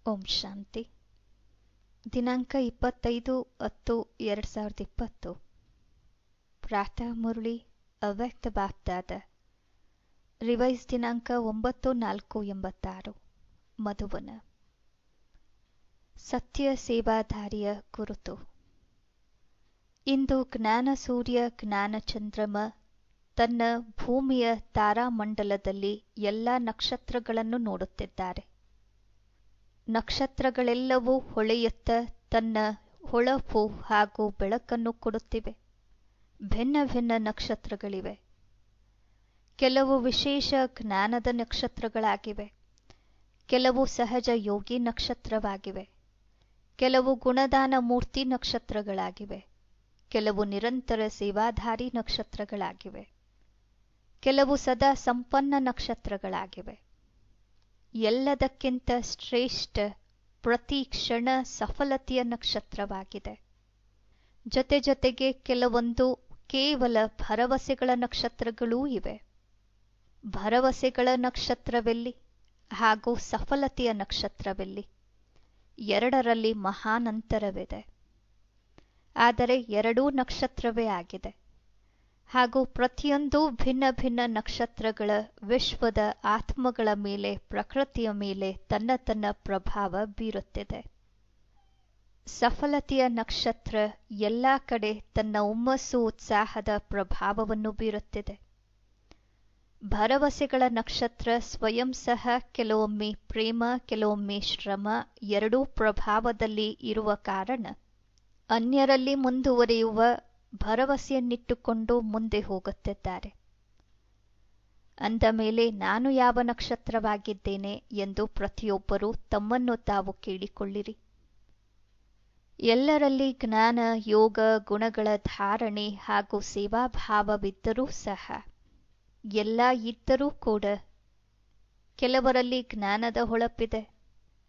ಓಂ ಶಾಂತಿ. ದಿನಾಂಕ 25/10/2020. ಪ್ರಾತಃ ಮುರಳಿ ಅವ್ಯಕ್ತ ಬಾಪ್ದಾದ. ರಿವೈಸ್ ದಿನಾಂಕ 9/4/86. ಮಧುವನ. ಸತ್ಯ ಸೇವಾಧಾರಿಯ ಕುರಿತು. ಇಂದು ಜ್ಞಾನ ಸೂರ್ಯ ಜ್ಞಾನ ಚಂದ್ರಮ ತನ್ನ ಭೂಮಿಯ ತಾರಾಮಂಡಲದಲ್ಲಿ ಎಲ್ಲ ನಕ್ಷತ್ರಗಳನ್ನು ನೋಡುತ್ತಿದ್ದಾರೆ. ನಕ್ಷತ್ರಗಳೆಲ್ಲವೂ ಹೊಳೆಯುತ್ತ ತನ್ನ ಹೊಳಪು ಹಾಗೂ ಬೆಳಕನ್ನು ಕೊಡುತ್ತಿವೆ. ಭಿನ್ನ ಭಿನ್ನ ನಕ್ಷತ್ರಗಳಿವೆ. ಕೆಲವು ವಿಶೇಷ ಜ್ಞಾನದ ನಕ್ಷತ್ರಗಳಾಗಿವೆ, ಕೆಲವು ಸಹಜ ಯೋಗಿ ನಕ್ಷತ್ರವಾಗಿವೆ, ಕೆಲವು ಗುಣದಾನ ಮೂರ್ತಿ ನಕ್ಷತ್ರಗಳಾಗಿವೆ, ಕೆಲವು ನಿರಂತರ ಸೇವಾಧಾರಿ ನಕ್ಷತ್ರಗಳಾಗಿವೆ, ಕೆಲವು ಸದಾ ಸಂಪನ್ನ ನಕ್ಷತ್ರಗಳಾಗಿವೆ. ಎಲ್ಲದಕ್ಕಿಂತ ಶ್ರೇಷ್ಠ ಪ್ರತಿ ಕ್ಷಣ ಸಫಲತೆಯ ನಕ್ಷತ್ರವಾಗಿದೆ. ಜೊತೆಗೆ ಕೆಲವೊಂದು ಕೇವಲ ಭರವಸೆಗಳ ನಕ್ಷತ್ರಗಳೂ ಇವೆ. ಭರವಸೆಗಳ ನಕ್ಷತ್ರವೆಲ್ಲಿ ಹಾಗೂ ಸಫಲತೆಯ ನಕ್ಷತ್ರವೆಲ್ಲಿ, ಎರಡರಲ್ಲಿ ಮಹಾನ್ ಅಂತರವಿದೆ. ಆದರೆ ಎರಡೂ ನಕ್ಷತ್ರವೇ ಆಗಿದೆ. ಹಾಗೂ ಪ್ರತಿಯೊಂದು ಭಿನ್ನ ಭಿನ್ನ ನಕ್ಷತ್ರಗಳ ವಿಶ್ವದ ಆತ್ಮಗಳ ಮೇಲೆ, ಪ್ರಕೃತಿಯ ಮೇಲೆ ತನ್ನ ಪ್ರಭಾವ ಬೀರುತ್ತಿದೆ. ಸಫಲತೆಯ ನಕ್ಷತ್ರ ಎಲ್ಲ ಕಡೆ ತನ್ನ ಹುಮ್ಮಸ್ಸು ಉತ್ಸಾಹದ ಪ್ರಭಾವವನ್ನು ಬೀರುತ್ತಿದೆ. ಭರವಸೆಗಳ ನಕ್ಷತ್ರ ಸ್ವಯಂ ಸಹ ಕೆಲವೊಮ್ಮೆ ಪ್ರೇಮ, ಕೆಲವೊಮ್ಮೆ ಶ್ರಮ ಎರಡೂ ಪ್ರಭಾವದಲ್ಲಿ ಇರುವ ಕಾರಣ ಅನ್ಯರಲ್ಲಿ ಮುಂದುವರಿಯುವ ಭರವಸೆಯನ್ನಿಟ್ಟುಕೊಂಡು ಮುಂದೆ ಹೋಗುತ್ತಿದ್ದಾರೆ. ಅಂದ ಮೇಲೆ ನಾನು ಯಾವ ನಕ್ಷತ್ರವಾಗಿದ್ದೇನೆ ಎಂದು ಪ್ರತಿಯೊಬ್ಬರೂ ತಮ್ಮನ್ನು ತಾವು ಕೇಳಿಕೊಳ್ಳಿರಿ. ಎಲ್ಲರಲ್ಲಿ ಜ್ಞಾನ, ಯೋಗ, ಗುಣಗಳ ಧಾರಣೆ ಹಾಗೂ ಸೇವಾಭಾವವಿದ್ದರೂ ಸಹ, ಎಲ್ಲ ಇದ್ದರೂ ಕೂಡ ಕೆಲವರಲ್ಲಿ ಜ್ಞಾನದ ಹೊಳಪಿದೆ,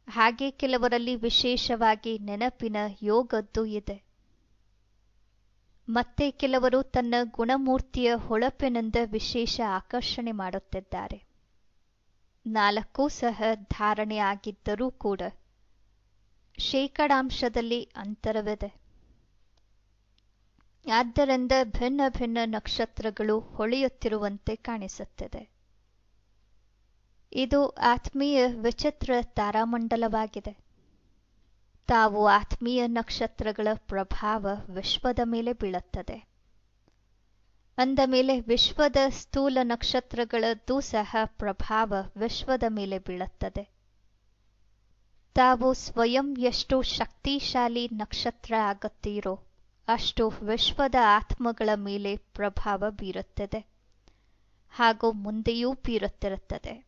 ಹಾಗೆ ಕೆಲವರಲ್ಲಿ ವಿಶೇಷವಾಗಿ ನೆನಪಿನ ಯೋಗದ್ದು ಇದೆ. ಮತ್ತೆ ಕೆಲವರು ತನ್ನ ಗುಣಮೂರ್ತಿಯ ಹೊಳಪಿನಿಂದ ವಿಶೇಷ ಆಕರ್ಷಣೆ ಮಾಡುತ್ತಿದ್ದಾರೆ. ನಾಲ್ಕೂ ಸಹ ಧಾರಣೆ ಆಗಿದ್ದರೂ ಕೂಡ ಶೇಕಡಾಂಶದಲ್ಲಿ ಅಂತರವಿದೆ. ಆದ್ದರಿಂದ ಭಿನ್ನ ಭಿನ್ನ ನಕ್ಷತ್ರಗಳು ಹೊಳೆಯುತ್ತಿರುವಂತೆ ಕಾಣಿಸುತ್ತದೆ. ಇದು ಆತ್ಮೀಯ ವಿಚಿತ್ರ ತಾರಾಮಂಡಲವಾಗಿದೆ. ತಾವು ಆತ್ಮೀಯ ನಕ್ಷತ್ರಗಳ ಪ್ರಭಾವ ವಿಶ್ವದ ಮೇಲೆ ಬೀಳುತ್ತದೆ. ಅಂದ ಮೇಲೆ ವಿಶ್ವದ ಸ್ಥೂಲ ನಕ್ಷತ್ರಗಳದ್ದು ಸಹ ಪ್ರಭಾವ ವಿಶ್ವದ ಮೇಲೆ ಬೀಳುತ್ತದೆ. ತಾವು ಸ್ವಯಂ ಎಷ್ಟು ಶಕ್ತಿಶಾಲಿ ನಕ್ಷತ್ರ ಆಗುತ್ತೀರೋ ಅಷ್ಟು ವಿಶ್ವದ ಆತ್ಮಗಳ ಮೇಲೆ ಪ್ರಭಾವ ಬೀರುತ್ತದೆ ಹಾಗೂ ಮುಂದೆಯೂ ಬೀರುತ್ತಿರುತ್ತದೆ.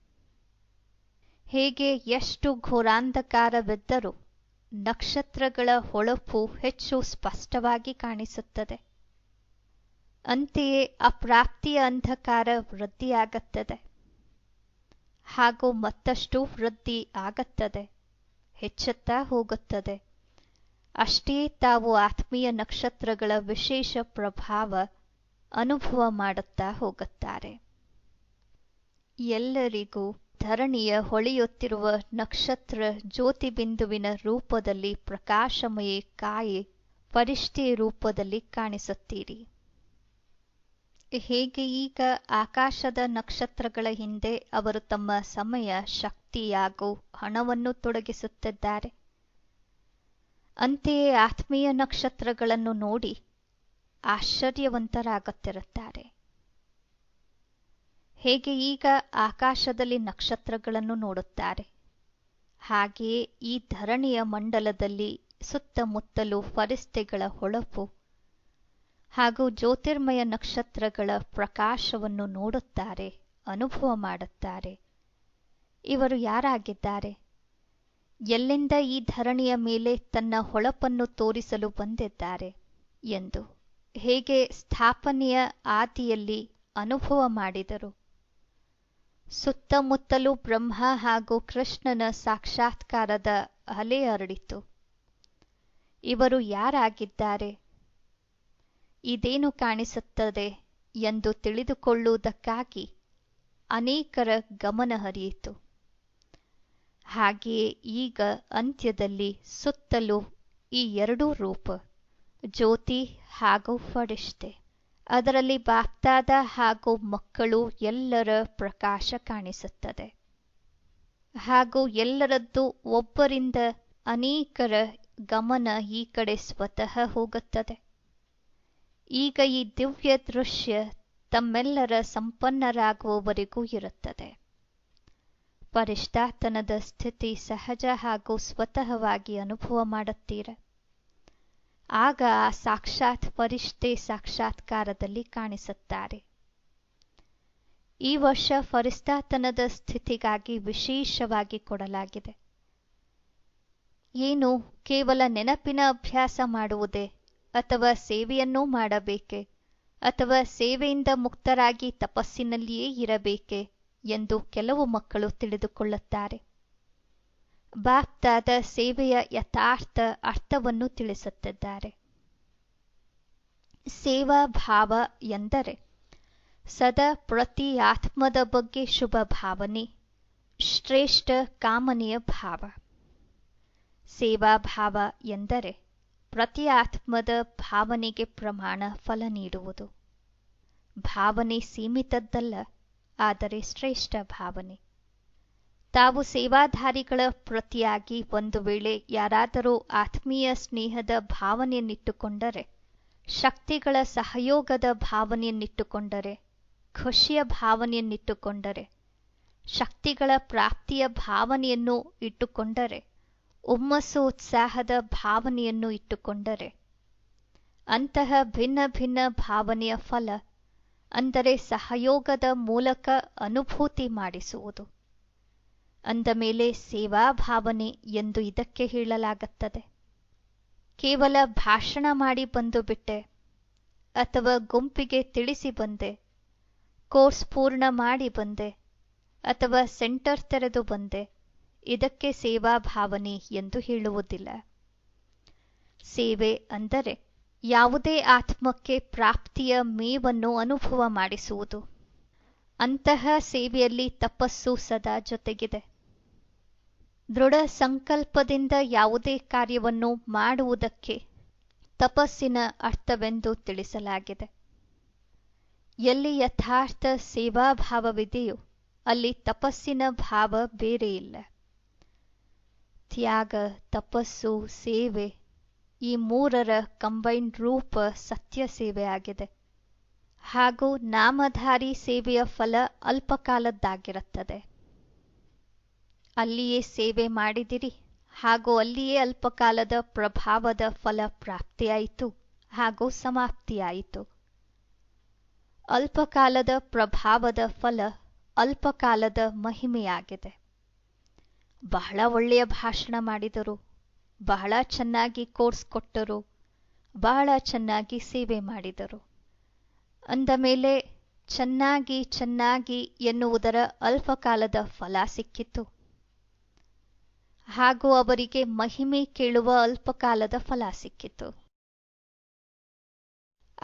ಹೇಗೆ ಎಷ್ಟು ಘೋರಾಂಧಕಾರವಿದ್ದರೂ ನಕ್ಷತ್ರಗಳ ಹೊಳಪು ಹೆಚ್ಚು ಸ್ಪಷ್ಟವಾಗಿ ಕಾಣಿಸುತ್ತದೆ, ಅಂತೆಯೇ ಅಪ್ರಾಪ್ತಿಯ ಅಂಧಕಾರ ವೃದ್ಧಿಯಾಗುತ್ತದೆ ಹಾಗೂ ಮತ್ತಷ್ಟು ವೃದ್ಧಿ ಆಗುತ್ತದೆ, ಹೆಚ್ಚುತ್ತಾ ಹೋಗುತ್ತದೆ. ಅಷ್ಟೇ ತಾವು ಆತ್ಮೀಯ ನಕ್ಷತ್ರಗಳ ವಿಶೇಷ ಪ್ರಭಾವ ಅನುಭವ ಮಾಡುತ್ತಾ ಹೋಗುತ್ತಾರೆ. ಎಲ್ಲರಿಗೂ ಧರಣಿಯ ಹೊಳೆಯುತ್ತಿರುವ ನಕ್ಷತ್ರ ಜ್ಯೋತಿಬಿಂದುವಿನ ರೂಪದಲ್ಲಿ ಪ್ರಕಾಶಮಯ ಕಾಯಿ ಫರಿಷ್ಠೆ ರೂಪದಲ್ಲಿ ಕಾಣಿಸುತ್ತೀರಿ. ಹೇಗೆ ಈಗ ಆಕಾಶದ ನಕ್ಷತ್ರಗಳ ಹಿಂದೆ ಅವರು ತಮ್ಮ ಸಮಯ, ಶಕ್ತಿ ಹಾಗೂ ಹಣವನ್ನು ತೊಡಗಿಸುತ್ತಿದ್ದಾರೆ, ಅಂತೆಯೇ ಆತ್ಮೀಯ ನಕ್ಷತ್ರಗಳನ್ನು ನೋಡಿ ಆಶ್ಚರ್ಯವಂತರಾಗುತ್ತಿರುತ್ತಾರೆ. ಹೇಗೆ ಈಗ ಆಕಾಶದಲ್ಲಿ ನಕ್ಷತ್ರಗಳನ್ನು ನೋಡುತ್ತಾರೆ, ಹಾಗೆಯೇ ಈ ಧರಣಿಯ ಮಂಡಲದಲ್ಲಿ ಸುತ್ತಮುತ್ತಲೂ ಫರಿಷ್ಠೆಗಳ ಹೊಳಪು ಹಾಗೂ ಜ್ಯೋತಿರ್ಮಯ ನಕ್ಷತ್ರಗಳ ಪ್ರಕಾಶವನ್ನು ನೋಡುತ್ತಾರೆ, ಅನುಭವ ಮಾಡುತ್ತಾರೆ. ಇವರು ಯಾರಾಗಿದ್ದಾರೆ, ಎಲ್ಲಿಂದ ಈ ಧರಣಿಯ ಮೇಲೆ ತನ್ನ ಹೊಳಪನ್ನು ತೋರಿಸಲು ಬಂದಿದ್ದಾರೆ ಎಂದು ಹೇಗೆ ಸ್ಥಾಪನೆಯ ಆದಿಯಲ್ಲಿ ಅನುಭವ ಮಾಡಿದರು. ಸುತ್ತಮುತ್ತಲೂ ಬ್ರಹ್ಮ ಹಾಗೂ ಕೃಷ್ಣನ ಸಾಕ್ಷಾತ್ಕಾರದ ಅಲೆ ಹರಡಿತು. ಇವರು ಯಾರಾಗಿದ್ದಾರೆ, ಇದೇನು ಕಾಣಿಸುತ್ತದೆ ಎಂದು ತಿಳಿದುಕೊಳ್ಳುವುದಕ್ಕಾಗಿ ಅನೇಕರ ಗಮನ ಹರಿಯಿತು. ಹಾಗೆಯೇ ಈಗ ಅಂತ್ಯದಲ್ಲಿ ಸುತ್ತಲೂ ಈ ಎರಡೂ ರೂಪ, ಜ್ಯೋತಿ ಹಾಗೂ ಫರಿಷ್ಠೆ, ಅದರಲ್ಲಿ ಬಾಪ್ದಾದ ಹಾಗೂ ಮಕ್ಕಳು ಎಲ್ಲರ ಪ್ರಕಾಶ ಕಾಣಿಸುತ್ತದೆ. ಹಾಗೂ ಎಲ್ಲರದ್ದು ಒಬ್ಬರಿಂದ ಅನೇಕರ ಗಮನ ಈ ಕಡೆ ಸ್ವತಃ ಹೋಗುತ್ತದೆ. ಈಗ ಈ ದಿವ್ಯ ದೃಶ್ಯ ತಮ್ಮೆಲ್ಲರ ಸಂಪನ್ನರಾಗುವವರೆಗೂ ಇರುತ್ತದೆ. ಫರಿಷ್ಠಾತನದ ಸ್ಥಿತಿ ಸಹಜ ಹಾಗೂ ಸ್ವತಃವಾಗಿ ಅನುಭವ ಮಾಡುತ್ತೀರ. ಆಗ ಆ ಸಾಕ್ಷಾತ್ ಫರಿಷ್ಠೆ ಸಾಕ್ಷಾತ್ಕಾರದಲ್ಲಿ ಕಾಣಿಸುತ್ತಾರೆ. ಈ ವರ್ಷ ಫರಿಷ್ಠಾತನದ ಸ್ಥಿತಿಗಾಗಿ ವಿಶೇಷವಾಗಿ ಕೊಡಲಾಗಿದೆ. ಏನು ಕೇವಲ ನೆನಪಿನ ಅಭ್ಯಾಸ ಮಾಡುವುದೇ, ಅಥವಾ ಸೇವೆಯನ್ನೂ ಮಾಡಬೇಕೆ, ಅಥವಾ ಸೇವೆಯಿಂದ ಮುಕ್ತರಾಗಿ ತಪಸ್ಸಿನಲ್ಲಿಯೇ ಇರಬೇಕೆ ಎಂದು ಕೆಲವು ಮಕ್ಕಳು ತಿಳಿದುಕೊಳ್ಳುತ್ತಾರೆ. ಬಾಪ್ದಾದ ಸೇವೆಯ ಯಥಾರ್ಥ ಅರ್ಥವನ್ನು ತಿಳಿಸುತ್ತಿದ್ದಾರೆ. ಸೇವಾ ಭಾವ ಎಂದರೆ ಸದಾ ಪ್ರತಿ ಆತ್ಮದ ಬಗ್ಗೆ ಶುಭ ಭಾವನೆ, ಶ್ರೇಷ್ಠ ಕಾಮನೆಯ ಭಾವ. ಸೇವಾ ಭಾವ ಎಂದರೆ ಪ್ರತಿ ಆತ್ಮದ ಭಾವನೆಗೆ ಪ್ರಮಾಣ ಫಲ ನೀಡುವುದು. ಭಾವನೆ ಸೀಮಿತದ್ದಲ್ಲ, ಆದರೆ ಶ್ರೇಷ್ಠ ಭಾವನೆ. ತಾವು ಸೇವಾಧಾರಿಗಳ ಪ್ರತಿಯಾಗಿ ಒಂದು ವೇಳೆ ಯಾರಾದರೂ ಆತ್ಮೀಯ ಸ್ನೇಹದ ಭಾವನೆಯನ್ನಿಟ್ಟುಕೊಂಡರೆ, ಶಕ್ತಿಗಳ ಸಹಯೋಗದ ಭಾವನೆಯನ್ನಿಟ್ಟುಕೊಂಡರೆ, ಖುಷಿಯ ಭಾವನೆಯನ್ನಿಟ್ಟುಕೊಂಡರೆ, ಶಕ್ತಿಗಳ ಪ್ರಾಪ್ತಿಯ ಭಾವನೆಯನ್ನು ಇಟ್ಟುಕೊಂಡರೆ, ಹುಮ್ಮಸ್ಸು ಉತ್ಸಾಹದ ಭಾವನೆಯನ್ನು ಇಟ್ಟುಕೊಂಡರೆ, ಅಂತಹ ಭಿನ್ನ ಭಿನ್ನ ಭಾವನೆಯ ಫಲ ಅಂದರೆ ಸಹಯೋಗದ ಮೂಲಕ ಅನುಭೂತಿ ಮಾಡಿಸುವುದು. ಅಂದ ಮೇಲೆ ಸೇವಾ ಭಾವನೆ ಎಂದು ಇದಕ್ಕೆ ಹೇಳಲಾಗುತ್ತದೆ. ಕೇವಲ ಭಾಷಣ ಮಾಡಿ ಬಂದು ಬಿಟ್ಟೆ, ಅಥವಾ ಗುಂಪಿಗೆ ತಿಳಿಸಿ ಬಂದೆ, ಕೋರ್ಸ್ ಪೂರ್ಣ ಮಾಡಿ ಬಂದೆ, ಅಥವಾ ಸೆಂಟರ್ ತೆರೆದು ಬಂದೆ, ಇದಕ್ಕೆ ಸೇವಾ ಭಾವನೆ ಎಂದು ಹೇಳುವುದಿಲ್ಲ. ಸೇವೆ ಅಂದರೆ ಯಾವುದೇ ಆತ್ಮಕ್ಕೆ ಪ್ರಾಪ್ತಿಯ ಮೇವನ್ನು ಅನುಭವ ಮಾಡಿಸುವುದು. ಅಂತಹ ಸೇವೆಯಲ್ಲಿ ತಪಸ್ಸು ಸದಾ ಜೊತೆಗಿದೆ. ದೃಢ ಸಂಕಲ್ಪದಿಂದ ಯಾವುದೇ ಕಾರ್ಯವನ್ನು ಮಾಡುವುದಕ್ಕೆ ತಪಸ್ಸಿನ ಅರ್ಥವೆಂದು ತಿಳಿಸಲಾಗಿದೆ. ಎಲ್ಲಿ ಯಥಾರ್ಥ ಸೇವಾಭಾವವಿದೆಯೋ ಅಲ್ಲಿ ತಪಸ್ಸಿನ ಭಾವ ಬೇರೆಯಿಲ್ಲ. ತ್ಯಾಗ, ತಪಸ್ಸು, ಸೇವೆ ಈ ಮೂರರ ಕಂಬೈನ್ಡ್ ರೂಪ ಸತ್ಯ ಸೇವೆ ಆಗಿದೆ. ಹಾಗೂ ನಾಮಧಾರಿ ಸೇವೆಯ ಫಲ ಅಲ್ಪಕಾಲದ್ದಾಗಿರುತ್ತದೆ. ಅಲ್ಲಿಯೇ ಸೇವೆ ಮಾಡಿದಿರಿ ಹಾಗೂ ಅಲ್ಲಿಯೇ ಅಲ್ಪಕಾಲದ ಪ್ರಭಾವದ ಫಲ ಪ್ರಾಪ್ತಿಯಾಯಿತು ಹಾಗೂ ಸಮಾಪ್ತಿಯಾಯಿತು. ಅಲ್ಪಕಾಲದ ಪ್ರಭಾವದ ಫಲ ಅಲ್ಪಕಾಲದ ಮಹಿಮೆಯಾಗಿದೆ. ಬಹಳ ಒಳ್ಳೆಯ ಭಾಷಣ ಮಾಡಿದರು, ಬಹಳ ಚೆನ್ನಾಗಿ ಕೋರ್ಸ್ ಕೊಟ್ಟರು, ಬಹಳ ಚೆನ್ನಾಗಿ ಸೇವೆ ಮಾಡಿದರು. ಅಂದ ಮೇಲೆ ಚೆನ್ನಾಗಿ ಎನ್ನುವುದರ ಅಲ್ಪಕಾಲದ ಫಲ ಸಿಕ್ಕಿತು. ಹಾಗೂ ಅವರಿಗೆ ಮಹಿಮೆ ಕೇಳುವ ಅಲ್ಪಕಾಲದ ಫಲ ಸಿಕ್ಕಿತು.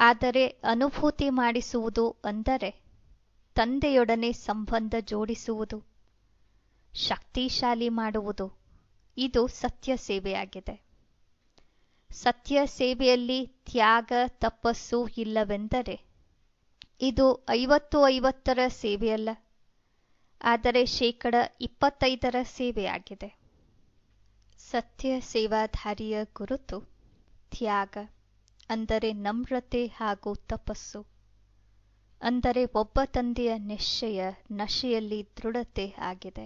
ಆದರೆ ಅನುಭೂತಿ ಮಾಡಿಸುವುದು ಅಂದರೆ ತಂದೆಯೊಡನೆ ಸಂಬಂಧ ಜೋಡಿಸುವುದು, ಶಕ್ತಿಶಾಲಿ ಮಾಡುವುದು. ಇದು ಸತ್ಯ ಸೇವೆಯಾಗಿದೆ. ಸತ್ಯ ಸೇವೆಯಲ್ಲಿ ತ್ಯಾಗ, ತಪಸ್ಸು ಇಲ್ಲವೆಂದರೆ ಇದು 50-50ರ ಸೇವೆಯಲ್ಲ, ಆದರೆ 25% ಸೇವೆಯಾಗಿದೆ. ಸತ್ಯ ಸೇವಾಧಾರಿಯ ಗುರುತು ತ್ಯಾಗ ಅಂದರೆ ನಮ್ರತೆ ಹಾಗೂ ತಪಸ್ಸು ಅಂದರೆ ಒಬ್ಬ ತಂದೆಯ ನಿಶ್ಚಯ, ನಶೆಯಲ್ಲಿ ದೃಢತೆ ಆಗಿದೆ.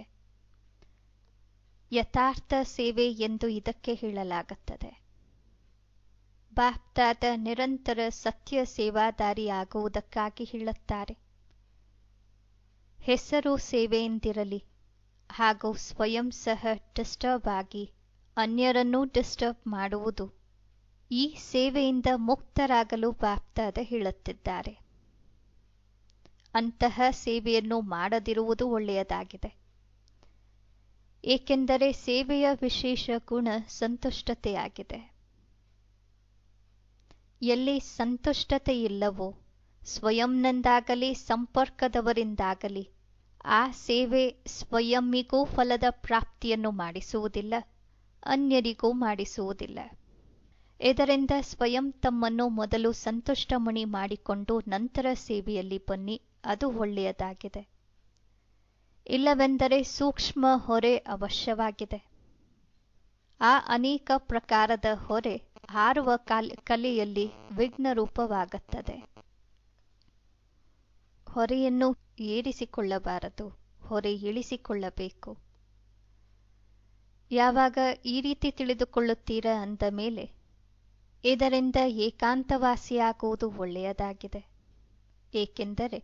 ಯಥಾರ್ಥ ಸೇವೆ ಎಂದು ಇದಕ್ಕೆ ಹೇಳಲಾಗುತ್ತದೆ. ಬಾಪ್ದಾದ ನಿರಂತರ ಸತ್ಯ ಸೇವಾದಾರಿಯಾಗುವುದಕ್ಕಾಗಿ ಹೇಳುತ್ತಾರೆ. ಹೆಸರು ಸೇವೆ ಎಂದಿರಲಿ ಹಾಗೂ ಸ್ವಯಂ ಸಹ ಡಿಸ್ಟರ್ಬ್ ಆಗಿ ಅನ್ಯರನ್ನೂ ಡಿಸ್ಟರ್ಬ್ ಮಾಡುವುದು, ಈ ಸೇವೆಯಿಂದ ಮುಕ್ತರಾಗಲು ಬಾಪ್ದಾದ ಹೇಳುತ್ತಿದ್ದಾರೆ. ಅಂತಹ ಸೇವೆಯನ್ನು ಮಾಡದಿರುವುದು ಒಳ್ಳೆಯದಾಗಿದೆ. ಏಕೆಂದರೆ ಸೇವೆಯ ವಿಶೇಷ ಗುಣ ಸಂತುಷ್ಟತೆಯಾಗಿದೆ. ಎಲ್ಲಿ ಸಂತುಷ್ಟತೆ ಇಲ್ಲವೋ, ಸ್ವಯಂನಿಂದಾಗಲಿ ಸಂಪರ್ಕದವರಿಂದಾಗಲಿ ಆ ಸೇವೆ ಸ್ವಯಂಮಿಗೂ ಫಲದ ಪ್ರಾಪ್ತಿಯನ್ನು ಮಾಡಿಸುವುದಿಲ್ಲ, ಅನ್ಯರಿಗೂ ಮಾಡಿಸುವುದಿಲ್ಲ. ಇದರಿಂದ ಸ್ವಯಂ ತಮ್ಮನ್ನು ಮೊದಲು ಸಂತುಷ್ಟಮಣಿ ಮಾಡಿಕೊಂಡು ನಂತರ ಸೇವೆಯಲ್ಲಿ ಬನ್ನಿ, ಅದು ಒಳ್ಳೆಯದಾಗಿದೆ. ಇಲ್ಲವೆಂದರೆ ಸೂಕ್ಷ್ಮ ಹೊರೆ ಅವಶ್ಯವಾಗಿದೆ. ಆ ಅನೇಕ ಪ್ರಕಾರದ ಹೊರೆ ಹಾರುವ ಕಲೆಯಲ್ಲಿ ವಿಘ್ನರೂಪವಾಗುತ್ತದೆ. ಹೊರೆಯನ್ನು ಏರಿಸಿಕೊಳ್ಳಬಾರದು, ಹೊರೆ ಇಳಿಸಿಕೊಳ್ಳಬೇಕು. ಯಾವಾಗ ಈ ರೀತಿ ತಿಳಿದುಕೊಳ್ಳುತ್ತೀರಾ ಅಂದ ಮೇಲೆ ಇದರಿಂದ ಏಕಾಂತವಾಸಿಯಾಗುವುದು ಒಳ್ಳೆಯದಾಗಿದೆ. ಏಕೆಂದರೆ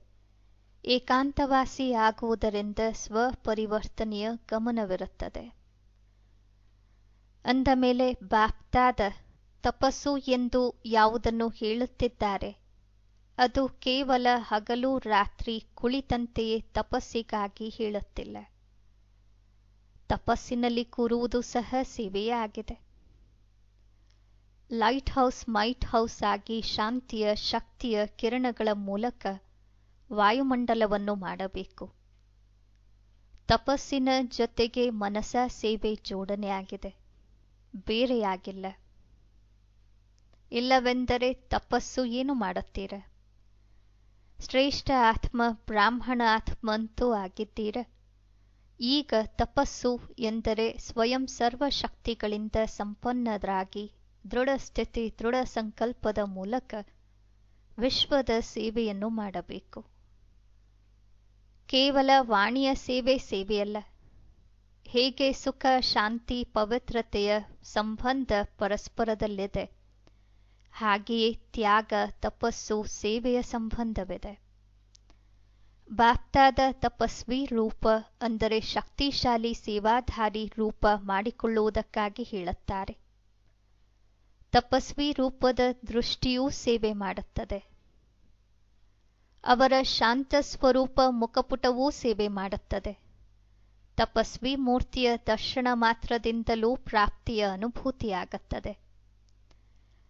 ಏಕಾಂತವಾಸಿಯಾಗುವುದರಿಂದ ಸ್ವಪರಿವರ್ತನೆಯ ಗಮನವಿರುತ್ತದೆ. ಅಂದ ಮೇಲೆ ಬಾಪ್ದಾದ ತಪಸ್ಸು ಎಂದು ಯಾವುದನ್ನು ಹೇಳುತ್ತಿದ್ದಾರೆ ಅದು ಕೇವಲ ಹಗಲು ರಾತ್ರಿ ಕುಳಿತಂತೆಯೇ ತಪಸ್ಸಿಗಾಗಿ ಹೇಳುತ್ತಿಲ್ಲ. ತಪಸ್ಸಿನಲ್ಲಿ ಕೂರುವುದು ಸಹ ಸೇವೆಯೇ ಆಗಿದೆ. ಲೈಟ್ ಹೌಸ್ ಮೈಟ್ ಹೌಸ್ ಆಗಿ ಶಾಂತಿಯ ಶಕ್ತಿಯ ಕಿರಣಗಳ ಮೂಲಕ ವಾಯುಮಂಡಲವನ್ನು ಮಾಡಬೇಕು. ತಪಸ್ಸಿನ ಜೊತೆಗೆ ಮನಸ ಸೇವೆ ಜೋಡಣೆಯಾಗಿದೆ, ಬೇರೆಯಾಗಿಲ್ಲ. ಇಲ್ಲವೆಂದರೆ ತಪಸ್ಸು ಏನು ಮಾಡುತ್ತೀರ? ಶ್ರೇಷ್ಠ ಆತ್ಮ ಬ್ರಾಹ್ಮಣ ಆತ್ಮಂತೂ ಆಗಿದ್ದೀರ. ಈಗ ತಪಸ್ಸು ಎಂದರೆ ಸ್ವಯಂ ಸರ್ವಶಕ್ತಿಗಳಿಂದ ಸಂಪನ್ನರಾಗಿ ದೃಢ ಸ್ಥಿತಿ ದೃಢ ಸಂಕಲ್ಪದ ಮೂಲಕ ವಿಶ್ವದ ಸೇವೆಯನ್ನು ಮಾಡಬೇಕು. ಕೇವಲ ವಾಣಿಯ ಸೇವೆಯಲ್ಲ. ಹೇಗೆ ಸುಖ ಶಾಂತಿ ಪವಿತ್ರತೆಯ ಸಂಬಂಧ ಪರಸ್ಪರದಲ್ಲಿದೆ, ಹಾಗೆಯೇ ತ್ಯಾಗ ತಪಸ್ಸು ಸೇವೆಯ ಸಂಬಂಧವಿದೆ. ಬಾಪ್ದಾದ ತಪಸ್ವಿ ರೂಪ ಅಂದರೆ ಶಕ್ತಿಶಾಲಿ ಸೇವಾಧಾರಿ ರೂಪ ಮಾಡಿಕೊಳ್ಳುವುದಕ್ಕಾಗಿ ಹೇಳುತ್ತಾರೆ. ತಪಸ್ವಿ ರೂಪದ ದೃಷ್ಟಿಯೂ ಸೇವೆ ಮಾಡುತ್ತದೆ. ಅವರ ಶಾಂತ ಸ್ವರೂಪ ಮುಖಪುಟವೂ ಸೇವೆ ಮಾಡುತ್ತದೆ. ತಪಸ್ವಿ ಮೂರ್ತಿಯ ದರ್ಶನ ಮಾತ್ರದಿಂದಲೂ ಪ್ರಾಪ್ತಿಯ ಅನುಭೂತಿಯಾಗುತ್ತದೆ.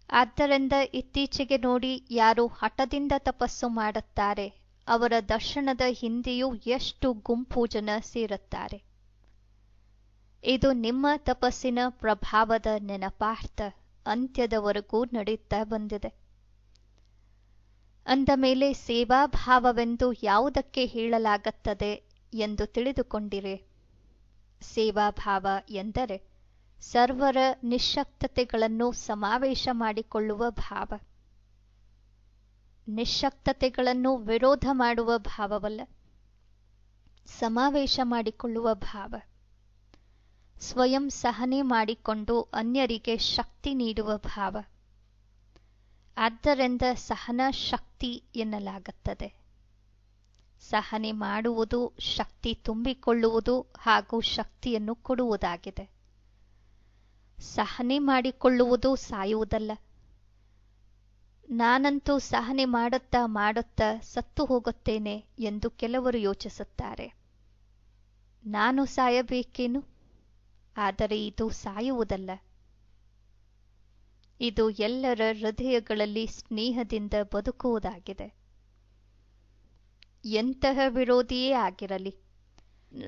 ಆದ್ದರಿಂದ ಇತ್ತೀಚೆಗೆ ನೋಡಿ, ಯಾರು ಹಠದಿಂದ ತಪಸ್ಸು ಮಾಡುತ್ತಾರೆ ಅವರ ದರ್ಶನದ ಹಿಂದೆಯೂ ಎಷ್ಟು ಗುಂಪು ಜನ ಸೇರುತ್ತಾರೆ. ಇದು ನಿಮ್ಮ ತಪಸ್ಸಿನ ಪ್ರಭಾವದ ನೆನಪಾರ್ಥ ಅಂತ್ಯದವರೆಗೂ ನಡೆಯುತ್ತಾ ಬಂದಿದೆ. ಅಂದ ಮೇಲೆ ಸೇವಾಭಾವವೆಂದು ಯಾವುದಕ್ಕೆ ಹೇಳಲಾಗುತ್ತದೆ ಎಂದು ತಿಳಿದುಕೊಂಡಿರೆ. ಸೇವಾಭಾವ ಎಂದರೆ ಸರ್ವರ ನಿಶ್ಶಕ್ತತೆಗಳನ್ನು ಸಮಾವೇಶ ಮಾಡಿಕೊಳ್ಳುವ ಭಾವ. ನಿಶ್ಶಕ್ತತೆಗಳನ್ನು ವಿರೋಧ ಮಾಡುವ ಭಾವವಲ್ಲ, ಸಮಾವೇಶ ಮಾಡಿಕೊಳ್ಳುವ ಭಾವ. ಸ್ವಯಂ ಸಹನೆ ಮಾಡಿಕೊಂಡು ಅನ್ಯರಿಗೆ ಶಕ್ತಿ ನೀಡುವ ಭಾವ. ಆದ್ದರಿಂದ ಸಹನಾ ಶಕ್ತಿ ಎನ್ನಲಾಗುತ್ತದೆ. ಸಹನೆ ಮಾಡುವುದು ಶಕ್ತಿ ತುಂಬಿಕೊಳ್ಳುವುದು ಹಾಗೂ ಶಕ್ತಿಯನ್ನು ಕೊಡುವುದಾಗಿದೆ. ಸಹನೆ ಮಾಡಿಕೊಳ್ಳುವುದು ಸಾಯುವುದಲ್ಲ. ನಾನಂತೂ ಸಹನೆ ಮಾಡುತ್ತಾ ಸತ್ತು ಹೋಗುತ್ತೇನೆ ಎಂದು ಕೆಲವರು ಯೋಚಿಸುತ್ತಾರೆ. ನಾನು ಸಾಯಬೇಕೇನು? ಆದರೆ ಇದು ಸಾಯುವುದಲ್ಲ. ಇದು ಎಲ್ಲರ ಹೃದಯಗಳಲ್ಲಿ ಸ್ನೇಹದಿಂದ ಬದುಕುವುದಾಗಿದೆ. ಎಂತಹ ವಿರೋಧಿಯೇ ಆಗಿರಲಿ,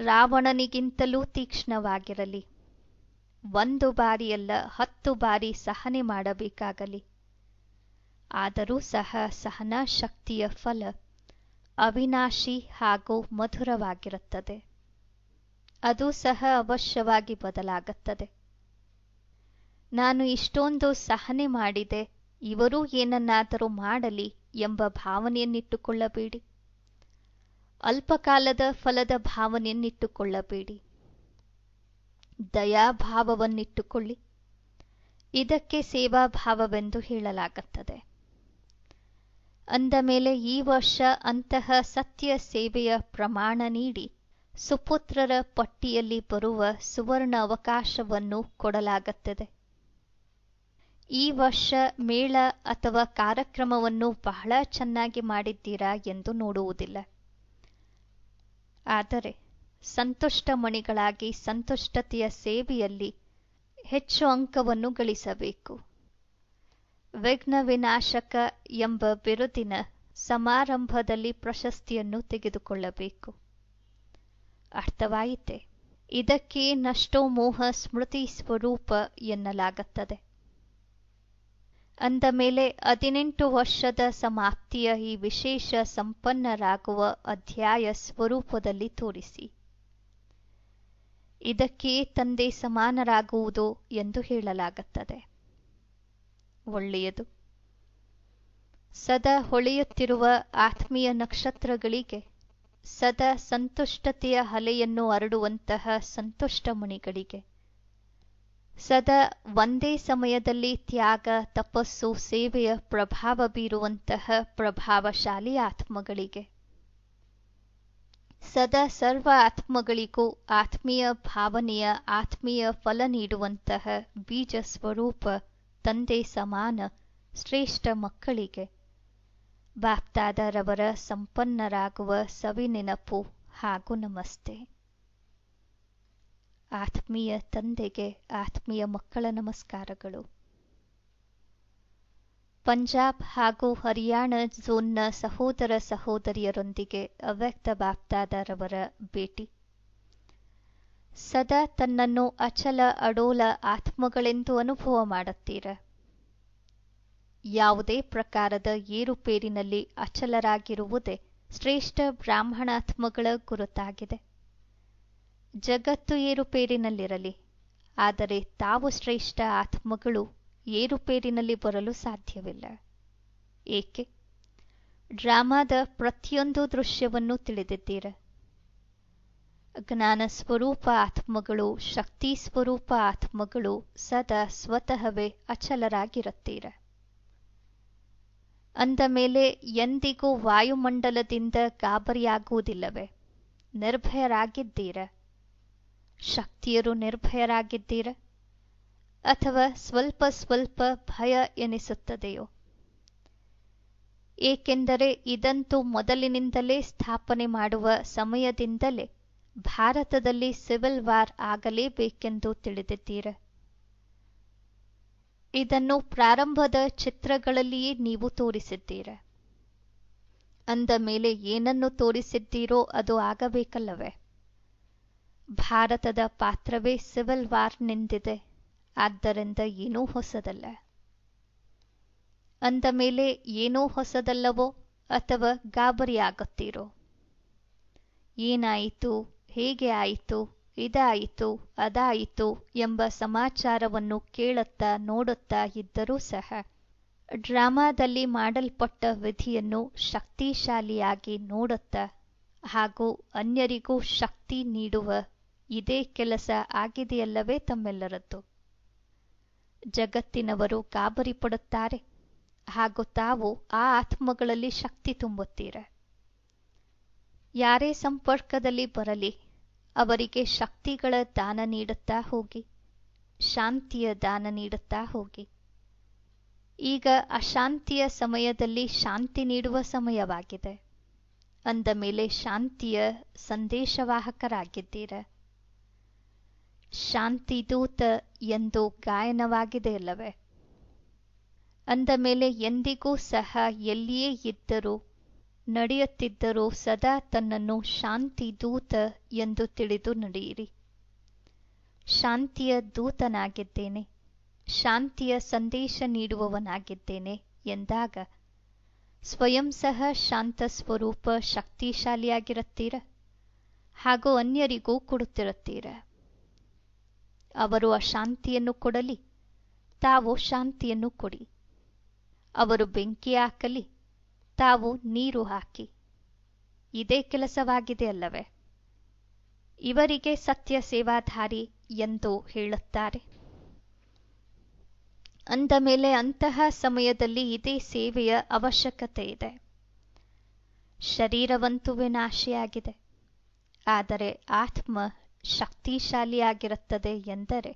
ರಾವಣನಿಗಿಂತಲೂ ತೀಕ್ಷ್ಣವಾಗಿರಲಿ, 1 ಬಾರಿಯಲ್ಲ 10 ಬಾರಿ ಸಹನೆ ಮಾಡಬೇಕಾಗಲಿ, ಆದರೂ ಸಹ ಸಹನಾ ಶಕ್ತಿಯ ಫಲ ಅವಿನಾಶಿ ಹಾಗೂ ಮಧುರವಾಗಿರುತ್ತದೆ. ಅದು ಸಹ ಅವಶ್ಯವಾಗಿ ಬದಲಾಗುತ್ತದೆ. ನಾನು ಇಷ್ಟೊಂದು ಸಹನೆ ಮಾಡಿದೆ, ಇವರೂ ಏನನ್ನಾದರೂ ಮಾಡಲಿ ಎಂಬ ಭಾವನೆಯನ್ನಿಟ್ಟುಕೊಳ್ಳಬೇಡಿ. ಅಲ್ಪಕಾಲದ ಫಲದ ಭಾವನೆಯನ್ನಿಟ್ಟುಕೊಳ್ಳಬೇಡಿ. ದಯಾಭಾವವನ್ನಿಟ್ಟುಕೊಳ್ಳಿ. ಇದಕ್ಕೆ ಸೇವಾಭಾವವೆಂದು ಹೇಳಲಾಗುತ್ತದೆ. ಅಂದ ಮೇಲೆ ಈ ವರ್ಷ ಅಂತಹ ಸತ್ಯ ಸೇವೆಯ ಪ್ರಮಾಣ ನೀಡಿ ಸುಪುತ್ರರ ಪಟ್ಟಿಯಲ್ಲಿ ಬರುವ ಸುವರ್ಣ ಅವಕಾಶವನ್ನು ಕೊಡಲಾಗುತ್ತದೆ. ಈ ವರ್ಷ ಮೇಳ ಅಥವಾ ಕಾರ್ಯಕ್ರಮವನ್ನು ಬಹಳ ಚೆನ್ನಾಗಿ ಮಾಡಿದ್ದೀರಾ ಎಂದು ನೋಡುವುದಿಲ್ಲ. ಆದರೆ ಸಂತುಷ್ಟ ಮಣಿಗಳಾಗಿ ಸಂತುಷ್ಟತೆಯ ಸೇವೆಯಲ್ಲಿ ಹೆಚ್ಚು ಅಂಕವನ್ನು ಗಳಿಸಬೇಕು. ವಿಘ್ನ ವಿನಾಶಕ ಎಂಬ ಬಿರುದಿನ ಸಮಾರಂಭದಲ್ಲಿ ಪ್ರಶಸ್ತಿಯನ್ನು ತೆಗೆದುಕೊಳ್ಳಬೇಕು. ಅರ್ಥವಾಯಿತೆ. ಇದಕ್ಕೆ ನಷ್ಟೋ ಮೋಹ ಸ್ಮೃತಿ ಸ್ವರೂಪ ಎನ್ನಲಾಗುತ್ತದೆ. ಅಂದ ಮೇಲೆ 18 ವರ್ಷದ ಸಮಾಪ್ತಿಯ ಈ ವಿಶೇಷ ಸಂಪನ್ನರಾಗುವ ಅಧ್ಯಾಯ ಸ್ವರೂಪದಲ್ಲಿ ತೋರಿಸಿ. ಇದಕ್ಕೆ ತಂದೆ ಸಮಾನರಾಗುವುದು ಎಂದು ಹೇಳಲಾಗುತ್ತದೆ. ಒಳ್ಳೆಯದು. ಸದಾ ಹೊಳೆಯುತ್ತಿರುವ ಆತ್ಮೀಯ ನಕ್ಷತ್ರಗಳಿಗೆ, ಸದಾ ಸಂತುಷ್ಟತೆಯ ಅಲೆಯನ್ನು ಹರಡುವಂತಹ ಸಂತುಷ್ಟ ಮುನಿಗಳಿಗೆ, ಸದಾ ಒಂದೇ ಸಮಯದಲ್ಲಿ ತ್ಯಾಗ, ತಪಸ್ಸು, ಸೇವೆಯ ಪ್ರಭಾವ ಬೀರುವಂತಹ ಪ್ರಭಾವಶಾಲಿ ಆತ್ಮಗಳಿಗೆ, ಸದಾ ಸರ್ವ ಆತ್ಮಗಳಿಗೂ ಆತ್ಮೀಯ ಭಾವನೆಯ ಆತ್ಮೀಯ ಫಲ ನೀಡುವಂತಹ ಬೀಜ ಸ್ವರೂಪ ತಂದೆ ಸಮಾನ ಶ್ರೇಷ್ಠ ಮಕ್ಕಳಿಗೆ ಬಾಪ್ದಾದರವರ ಸಂಪನ್ನರಾಗುವ ಸವಿನೆನಪು ಹಾಗೂ ನಮಸ್ತೆ. ಆತ್ಮೀಯ ತಂದೆಗೆ ಆತ್ಮೀಯ ಮಕ್ಕಳ ನಮಸ್ಕಾರಗಳು. ಪಂಜಾಬ್ ಹಾಗೂ ಹರಿಯಾಣ ಝೋನ್ನ ಸಹೋದರ ಸಹೋದರಿಯರೊಂದಿಗೆ ಅವ್ಯಕ್ತ ಬಾಪ್ದಾದರವರ ಭೇಟಿ. ಸದಾ ತನ್ನನ್ನು ಅಚಲ ಅಡೋಲ ಆತ್ಮಗಳೆಂದು ಅನುಭವ ಮಾಡುತ್ತೀರ. ಯಾವುದೇ ಪ್ರಕಾರದ ಏರುಪೇರಿನಲ್ಲಿ ಅಚಲರಾಗಿರುವುದೇ ಶ್ರೇಷ್ಠ ಬ್ರಾಹ್ಮಣಾತ್ಮಗಳ ಗುರುತಾಗಿದೆ. ಜಗತ್ತು ಏರುಪೇರಿನಲ್ಲಿರಲಿ, ಆದರೆ ತಾವು ಶ್ರೇಷ್ಠ ಆತ್ಮಗಳು ಏರುಪೇರಿನಲ್ಲಿ ಬರಲು ಸಾಧ್ಯವಿಲ್ಲ. ಏಕೆ? ಡ್ರಾಮಾದ ಪ್ರತಿಯೊಂದು ದೃಶ್ಯವನ್ನು ತಿಳಿದಿದ್ದೀರ. ಜ್ಞಾನ ಸ್ವರೂಪ ಆತ್ಮಗಳು, ಶಕ್ತಿ ಸ್ವರೂಪ ಆತ್ಮಗಳು ಸದಾ ಸ್ವತಃವೇ ಅಚಲರಾಗಿರುತ್ತೀರ. ಅಂದ ಮೇಲೆ ಎಂದಿಗೂ ವಾಯುಮಂಡಲದಿಂದ ಗಾಬರಿಯಾಗುವುದಿಲ್ಲವೇ? ನಿರ್ಭಯರಾಗಿದ್ದೀರ. ಶಕ್ತಿಯರು ನಿರ್ಭಯರಾಗಿದ್ದೀರ, ಅಥವಾ ಸ್ವಲ್ಪ ಸ್ವಲ್ಪ ಭಯ ಎನಿಸುತ್ತದೆಯೋ? ಏಕೆಂದರೆ ಇದಂತೂ ಮೊದಲಿನಿಂದಲೇ ಸ್ಥಾಪನೆ ಮಾಡುವ ಸಮಯದಿಂದಲೇ ಭಾರತದಲ್ಲಿ ಸಿವಿಲ್ ವಾರ್ ಆಗಲೇಬೇಕೆಂದು ತಿಳಿದಿದ್ದೀರ. ಇದನ್ನು ಪ್ರಾರಂಭದ ಚಿತ್ರಗಳಲ್ಲಿಯೇ ನೀವು ತೋರಿಸಿದ್ದೀರ. ಅಂದ ಮೇಲೆ ಏನನ್ನು ತೋರಿಸಿದ್ದೀರೋ ಅದು ಆಗಬೇಕಲ್ಲವೇ? ಭಾರತದ ಪಾತ್ರವೇ ಸಿವಿಲ್ ವಾರ್ನಿಂದಿದೆ, ಆದ್ದರಿಂದ ಏನೂ ಹೊಸದಲ್ಲ. ಅಂದ ಮೇಲೆ ಏನೋ ಹೊಸದಲ್ಲವೋ ಅಥವಾ ಗಾಬರಿಯಾಗುತ್ತೀರೋ? ಏನಾಯಿತು, ಹೇಗೆ ಆಯಿತು, ಇದಾಯಿತು, ಅದಾಯಿತು ಎಂಬ ಸಮಾಚಾರವನ್ನು ಕೇಳುತ್ತಾ ನೋಡುತ್ತಾ ಇದ್ದರೂ ಸಹ ಡ್ರಾಮಾದಲ್ಲಿ ಮಾಡಲ್ಪಟ್ಟ ವಿಧಿಯನ್ನು ಶಕ್ತಿಶಾಲಿಯಾಗಿ ನೋಡುತ್ತಾ ಹಾಗೂ ಅನ್ಯರಿಗೂ ಶಕ್ತಿ ನೀಡುವ ಇದೇ ಕೆಲಸ ಆಗಿದೆಯಲ್ಲವೇ ತಮ್ಮೆಲ್ಲರದ್ದು. ಜಗತ್ತಿನವರು ಗಾಬರಿ ಪಡುತ್ತಾರೆ ಹಾಗೂ ತಾವು ಆ ಆತ್ಮಗಳಲ್ಲಿ ಶಕ್ತಿ ತುಂಬುತ್ತೀರ. ಯಾರೇ ಸಂಪರ್ಕದಲ್ಲಿ ಬರಲಿ ಅವರಿಗೆ ಶಕ್ತಿಗಳ ದಾನ ನೀಡುತ್ತಾ ಹೋಗಿ, ಶಾಂತಿಯ ದಾನ ನೀಡುತ್ತಾ ಹೋಗಿ. ಈಗ ಅಶಾಂತಿಯ ಸಮಯದಲ್ಲಿ ಶಾಂತಿ ನೀಡುವ ಸಮಯವಾಗಿದೆ. ಅಂದ ಮೇಲೆ ಶಾಂತಿಯ ಸಂದೇಶವಾಹಕರಾಗಿದ್ದೀರ. ಶಾಂತಿದೂತ ಎಂದು ಗಾಯನವಾಗಿದೆಯಲ್ಲವೇ? ಅಂದ ಮೇಲೆ ಎಂದಿಗೂ ಸಹ ಎಲ್ಲಿಯೇ ಇದ್ದರೂ ನಡೆಯುತ್ತಿದ್ದರೂ ಸದಾ ತನ್ನನ್ನು ಶಾಂತಿ ದೂತ ಎಂದು ತಿಳಿದು ನಡೆಯಿರಿ. ಶಾಂತಿಯ ದೂತನಾಗಿದ್ದೇನೆ, ಶಾಂತಿಯ ಸಂದೇಶ ನೀಡುವವನಾಗಿದ್ದೇನೆ ಎಂದಾಗ ಸ್ವಯಂ ಸಹ ಶಾಂತ ಸ್ವರೂಪ ಶಕ್ತಿಶಾಲಿಯಾಗಿರುತ್ತೀರ ಹಾಗೂ ಅನ್ಯರಿಗೂ ಕೊಡುತ್ತಿರುತ್ತೀರ. ಅವರು ಅಶಾಂತಿಯನ್ನು ಕೊಡಲಿ, ತಾವು ಶಾಂತಿಯನ್ನು ಕೊಡಿ. ಅವರು ಬೆಂಕಿ ಹಾಕಲಿ, ತಾವು ನೀರು ಹಾಕಿ. ಇದೇ ಕೆಲಸವಾಗಿದೆ ಅಲ್ಲವೇ? ಇವರಿಗೆ ಸತ್ಯ ಸೇವಾಧಾರಿ ಎಂದು ಹೇಳುತ್ತಾರೆ. ಅಂದ ಮೇಲೆ ಅಂತಹ ಸಮಯದಲ್ಲಿ ಇದೇ ಸೇವೆಯ ಅವಶ್ಯಕತೆ ಇದೆ. ಶರೀರವಂತೂ ವಿನಾಶಿಯಾಗಿದೆ, ಆದರೆ ಆತ್ಮ ಶಕ್ತಿಶಾಲಿಯಾಗಿರುತ್ತದೆ ಎಂದರೆ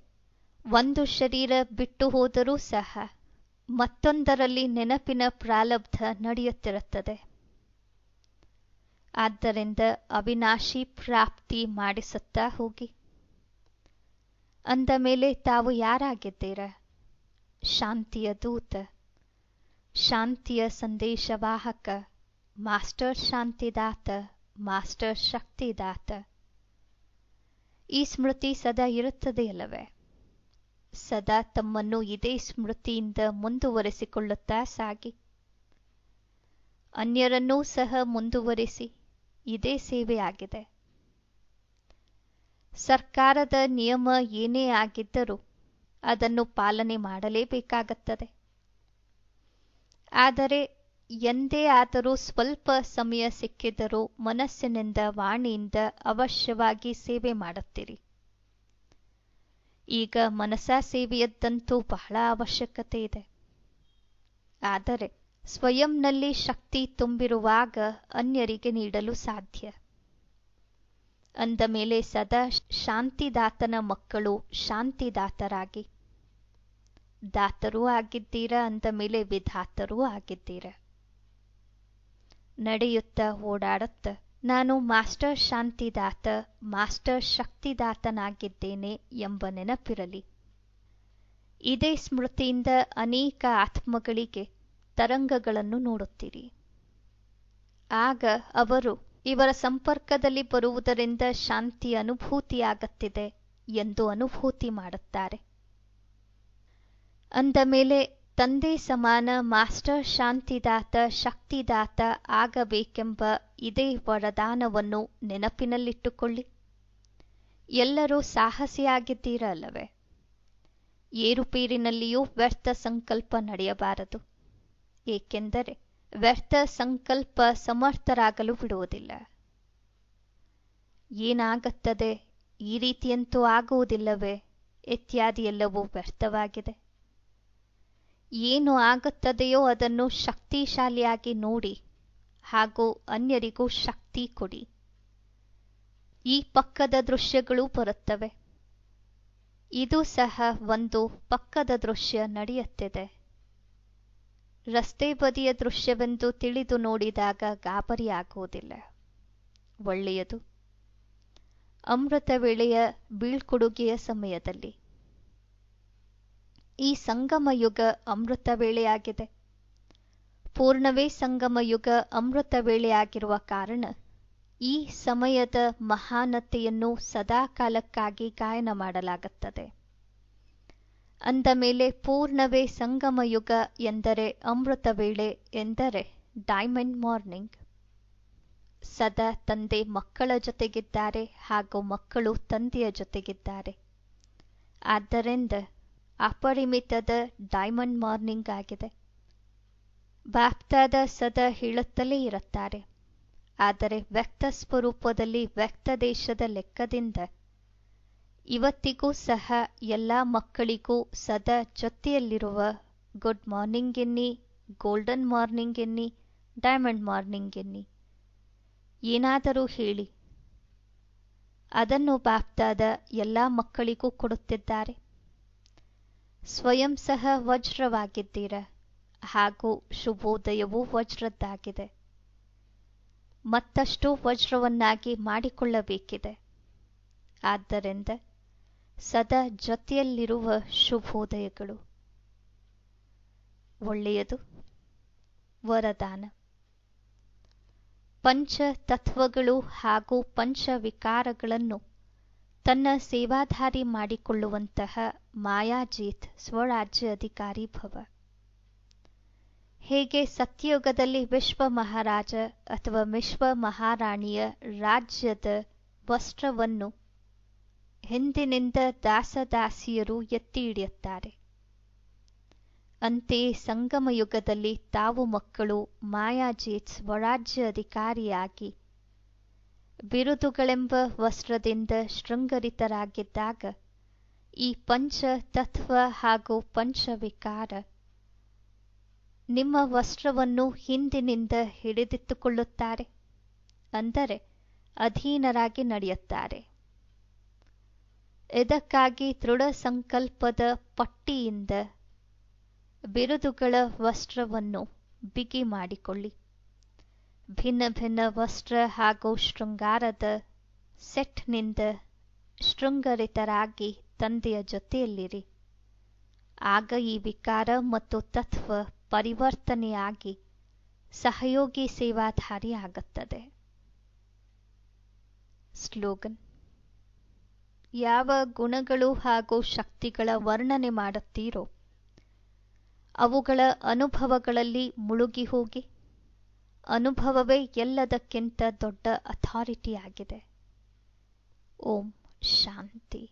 ಒಂದು ಶರೀರ ಬಿಟ್ಟು ಹೋದರೂ ಸಹ ಮತ್ತೊಂದರಲ್ಲಿ ನೆನಪಿನ ಪ್ರಾರಬ್ಧ ನಡೆಯುತ್ತಿರುತ್ತದೆ. ಆದ್ದರಿಂದ ಅವಿನಾಶಿ ಪ್ರಾಪ್ತಿ ಮಾಡಿಸುತ್ತಾ ಹೋಗಿ. ಅಂದ ಮೇಲೆ ತಾವು ಯಾರಾಗಿದ್ದೀರ? ಶಾಂತಿಯ ದೂತ, ಶಾಂತಿಯ ಸಂದೇಶವಾಹಕ, ಮಾಸ್ಟರ್ ಶಾಂತಿದಾತ, ಮಾಸ್ಟರ್ ಶಕ್ತಿದಾತ, ಈ ಸ್ಮೃತಿ ಸದಾ ಇರುತ್ತದೆಯಲ್ಲವೇ? ಸದಾ ತಮ್ಮನ್ನು ಇದೇ ಸ್ಮೃತಿಯಿಂದ ಮುಂದುವರೆಸಿಕೊಳ್ಳುತ್ತಾ ಸಾಗಿ. ಅನ್ಯರನ್ನೂ ಸಹ ಮುಂದುವರಿಸಿ. ಇದೇ ಸೇವೆಯಾಗಿದೆ. ಸರ್ಕಾರದ ನಿಯಮ ಏನೇ ಆಗಿದ್ದರೂ ಅದನ್ನು ಪಾಲನೆ ಮಾಡಲೇಬೇಕಾಗುತ್ತದೆ. ಆದರೆ ಎಂದೇ ಆದರೂ ಸ್ವಲ್ಪ ಸಮಯ ಸಿಕ್ಕಿದರೂ ಮನಸ್ಸಿನಿಂದ ವಾಣಿಯಿಂದ ಅವಶ್ಯವಾಗಿ ಸೇವೆ ಮಾಡುತ್ತೀರಿ. ಈಗ ಮನಸಾ ಸೇವೆಯದ್ದಂತೂ ಬಹಳ ಅವಶ್ಯಕತೆ ಇದೆ. ಆದರೆ ಸ್ವಯಂನಲ್ಲಿ ಶಕ್ತಿ ತುಂಬಿರುವಾಗ ಅನ್ಯರಿಗೆ ನೀಡಲು ಸಾಧ್ಯ. ಅಂದ ಮೇಲೆ ಸದಾ ಶಾಂತಿದಾತನ ಮಕ್ಕಳು ಶಾಂತಿದಾತರಾಗಿ. ದಾತರೂ ಆಗಿದ್ದೀರಾ, ಅಂದ ಮೇಲೆ ವಿಧಾತರೂ ಆಗಿದ್ದೀರಾ. ನಡೆಯುತ್ತಾ ಓಡಾಡುತ್ತಾ ನಾನು ಮಾಸ್ಟರ್ ಶಾಂತಿದಾತ, ಮಾಸ್ಟರ್ ಶಕ್ತಿದಾತನಾಗಿದ್ದೇನೆ ಎಂಬ ನೆನಪಿರಲಿ. ಇದೇ ಸ್ಮೃತಿಯಿಂದ ಅನೇಕ ಆತ್ಮಗಳಿಗೆ ತರಂಗಗಳನ್ನು ನೋಡುತ್ತೀರಿ. ಆಗ ಅವರು ಇವರ ಸಂಪರ್ಕದಲ್ಲಿ ಬರುವುದರಿಂದ ಶಾಂತಿ ಅನುಭೂತಿಯಾಗುತ್ತಿದೆ ಎಂದು ಅನುಭೂತಿ ಮಾಡುತ್ತಾರೆ. ಅಂದ ಮೇಲೆ ತಂದೆ ಸಮಾನ ಮಾಸ್ಟರ್ ಶಾಂತಿದಾತ ಶಕ್ತಿದಾತ ಆಗಬೇಕೆಂಬ ಇದೇ ವರದಾನವನ್ನು ನೆನಪಿನಲ್ಲಿಟ್ಟುಕೊಳ್ಳಿ. ಎಲ್ಲರೂ ಸಾಹಸಿಯಾಗಿದ್ದೀರಲ್ಲವೇ? ಏರುಪೇರಿನಲ್ಲಿಯೂ ವ್ಯರ್ಥ ಸಂಕಲ್ಪ ನಡೆಯಬಾರದು. ಏಕೆಂದರೆ ವ್ಯರ್ಥ ಸಂಕಲ್ಪ ಸಮರ್ಥರಾಗಲು ಬಿಡುವುದಿಲ್ಲ. ಏನಾಗುತ್ತದೆ, ಈ ರೀತಿಯಂತೂ ಆಗುವುದಿಲ್ಲವೇ ಇತ್ಯಾದಿ ಎಲ್ಲವೂ ವ್ಯರ್ಥವಾಗಿದೆ. ಏನು ಆಗುತ್ತದೆಯೋ ಅದನ್ನು ಶಕ್ತಿಶಾಲಿಯಾಗಿ ನೋಡಿ ಹಾಗೂ ಅನ್ಯರಿಗೂ ಶಕ್ತಿ ಕೊಡಿ. ಈ ಪಕ್ಕದ ದೃಶ್ಯಗಳು ಬರುತ್ತವೆ. ಇದು ಸಹ ಒಂದು ಪಕ್ಕದ ದೃಶ್ಯ ನಡೆಯುತ್ತಿದೆ. ರಸ್ತೆ ಬದಿಯ ದೃಶ್ಯವೆಂದು ತಿಳಿದು ನೋಡಿದಾಗ ಗಾಬರಿಯಾಗುವುದಿಲ್ಲ. ಒಳ್ಳೆಯದು. ಅಮೃತ ವೇಳೆಯ ಬೀಳ್ಕೊಡುಗೆಯ ಸಮಯದಲ್ಲಿ ಈ ಸಂಗಮ ಯುಗ ಅಮೃತ ವೇಳೆಯಾಗಿದೆ. ಪೂರ್ಣವೇ ಸಂಗಮ ಯುಗ ಅಮೃತ ವೇಳೆಯಾಗಿರುವ ಕಾರಣ ಈ ಸಮಯದ ಮಹಾನತೆಯನ್ನು ಸದಾಕಾಲಕ್ಕಾಗಿ ಗಾಯನ ಮಾಡಲಾಗುತ್ತದೆ. ಅಂದ ಮೇಲೆ ಪೂರ್ಣವೇ ಸಂಗಮ ಯುಗ ಎಂದರೆ ಅಮೃತ ವೇಳೆ ಎಂದರೆ ಡೈಮಂಡ್ ಮಾರ್ನಿಂಗ್. ಸದಾ ತಂದೆ ಮಕ್ಕಳ ಜೊತೆಗಿದ್ದಾರೆ ಹಾಗೂ ಮಕ್ಕಳು ತಂದೆಯ ಜೊತೆಗಿದ್ದಾರೆ. ಆದ್ದರಿಂದ ಅಪರಿಮಿತದ ಡೈಮಂಡ್ ಮಾರ್ನಿಂಗ್ ಆಗಿದೆ. ಬಾಪ್ದಾದ ಸದಾ ಹೇಳುತ್ತಲೇ ಇರುತ್ತಾರೆ. ಆದರೆ ವ್ಯಕ್ತ ಸ್ವರೂಪದಲ್ಲಿ ವ್ಯಕ್ತ ದೇಶದ ಲೆಕ್ಕದಿಂದ ಇವತ್ತಿಗೂ ಸಹ ಎಲ್ಲ ಮಕ್ಕಳಿಗೂ ಸದಾ ಜೊತೆಯಲ್ಲಿರುವ ಗುಡ್ ಮಾರ್ನಿಂಗ್ ಎನ್ನಿ, ಗೋಲ್ಡನ್ ಮಾರ್ನಿಂಗ್ ಎನ್ನಿ, ಡೈಮಂಡ್ ಮಾರ್ನಿಂಗ್ ಎನ್ನಿ, ಏನಾದರೂ ಹೇಳಿ, ಅದನ್ನು ಬಾಪ್ದಾದ ಎಲ್ಲ ಮಕ್ಕಳಿಗೂ ಕೊಡುತ್ತಿದ್ದಾರೆ. ಸ್ವಯಂ ಸಹ ವಜ್ರವಾಗಿದ್ದೀರ ಹಾಗೂ ಶುಭೋದಯವೂ ವಜ್ರದ್ದಾಗಿದೆ. ಮತ್ತಷ್ಟು ವಜ್ರವನ್ನಾಗಿ ಮಾಡಿಕೊಳ್ಳಬೇಕಿದೆ. ಆದ್ದರಿಂದ ಸದಾ ಜೊತೆಯಲ್ಲಿರುವ ಶುಭೋದಯಗಳು. ಒಳ್ಳೆಯದು. ವರದಾನ. ಪಂಚ ತತ್ವಗಳು ಹಾಗೂ ಪಂಚ ವಿಕಾರಗಳನ್ನು ತನ್ನ ಸೇವಾಧಾರಿ ಮಾಡಿಕೊಳ್ಳುವಂತಹ ಮಾಯಾಜೀತ್ ಸ್ವರಾಜ್ಯ ಅಧಿಕಾರಿ ಭವ. ಹೇಗೆ ಸತ್ಯಯುಗದಲ್ಲಿ ವಿಶ್ವ ಮಹಾರಾಜ ಅಥವಾ ವಿಶ್ವ ಮಹಾರಾಣಿಯ ರಾಜ್ಯದ ವಸ್ತ್ರವನ್ನು ಹಿಂದಿನಿಂದ ದಾಸದಾಸಿಯರು ಎತ್ತಿ ಹಿಡಿಯುತ್ತಾರೆ, ಅಂತೆಯೇ ಸಂಗಮ ಯುಗದಲ್ಲಿ ತಾವು ಮಕ್ಕಳು ಮಾಯಾಜೀತ್ ಸ್ವರಾಜ್ಯ ಅಧಿಕಾರಿಯಾಗಿ ಬಿರುದುಗಳೆಂಬ ವಸ್ತ್ರದಿಂದ ಶೃಂಗರಿತರಾಗಿದ್ದಾಗ ಈ ಪಂಚ ತತ್ವ ಹಾಗೂ ಪಂಚವಿಕಾರ ನಿಮ್ಮ ವಸ್ತ್ರವನ್ನು ಹಿಂದಿನಿಂದ ಹಿಡಿದಿಟ್ಟುಕೊಳ್ಳುತ್ತಾರೆ. ಅಂದರೆ ಅಧೀನರಾಗಿ ನಡೆಯುತ್ತಾರೆ. ಇದಕ್ಕಾಗಿ ದೃಢ ಸಂಕಲ್ಪದ ಪಟ್ಟಿಯಿಂದ ಬಿರುದುಗಳ ವಸ್ತ್ರವನ್ನು ಬಿಗಿ ಮಾಡಿಕೊಳ್ಳಿ. ಭಿನ್ನ ಭಿನ್ನ ವಸ್ತ್ರ ಹಾಗೂ ಶೃಂಗಾರದ ಸೆಟ್ನಿಂದ ಶೃಂಗರಿತರಾಗಿ ತಂದೆಯ ಜೊತೆಯಲ್ಲಿರಿ. ಆಗ ಈ ವಿಕಾರ ಮತ್ತು ತತ್ವ ಪರಿವರ್ತನೆಯಾಗಿ ಸಹಯೋಗಿ ಸೇವಾಧಾರಿ ಆಗುತ್ತದೆ. ಸ್ಲೋಗನ್. ಯಾವ ಗುಣಗಳು ಹಾಗೂ ಶಕ್ತಿಗಳ ವರ್ಣನೆ ಮಾಡುತ್ತೀರೋ ಅವುಗಳ ಅನುಭವಗಳಲ್ಲಿ ಮುಳುಗಿ ಹೋಗಿ. ಅನುಭವವೇ ಎಲ್ಲದಕ್ಕಿಂತ ದೊಡ್ಡ ಅಥಾರಿಟಿಯಾಗಿದೆ. ಓಂ ಶಾಂತಿ.